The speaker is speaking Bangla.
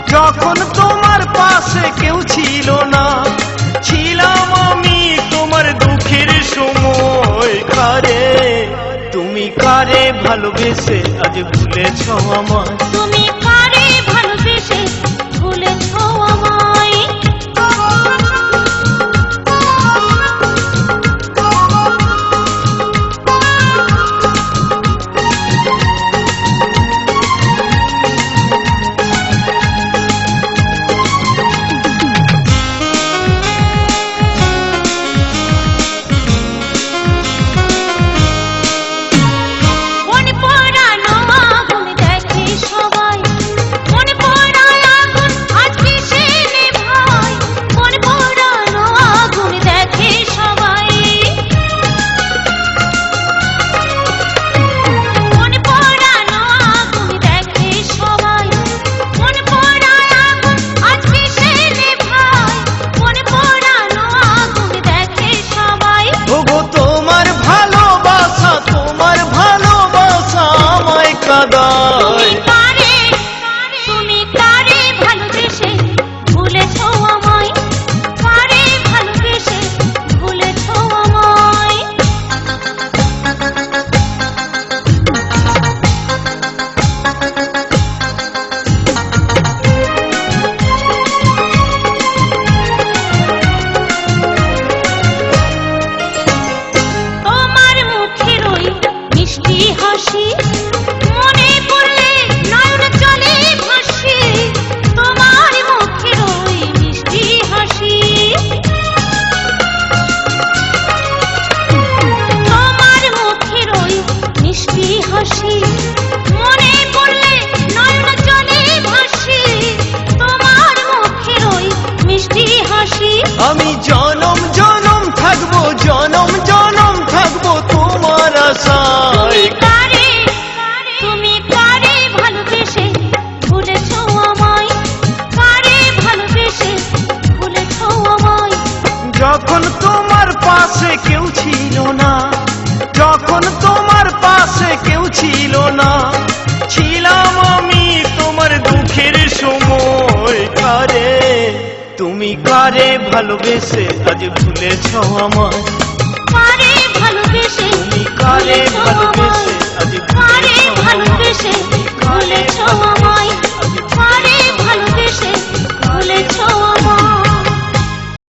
যখন তোমার পাশে কেউ ছিল না, ছিলাম আমি তোমার দুঃখের সময়। কারে তুমি কারে ভালোবেসে আজ ভুলেছ আমায়? তুমি কারে ভালোবেসে ভুলেছ আমায়? আমি জনম জনম থাকবো, জনম জনম থাকবো তোমার আশায়। তুমি কারে ভালোবেসে ভুলেছ আমায়? কারে ভালোবেসে ভুলেছ আমায়? যখন তোমার পাশে কেউ ছিল না, যখন তোমার পাশে কেউ ছিল না, ছিলাম আমি তোমার দুঃখের সময়। কারে তুমি কারে ভালোবেসে আজ ভুলেছ আমায়? কারে ভালোবেসে তুমি কারে ভালোবেসে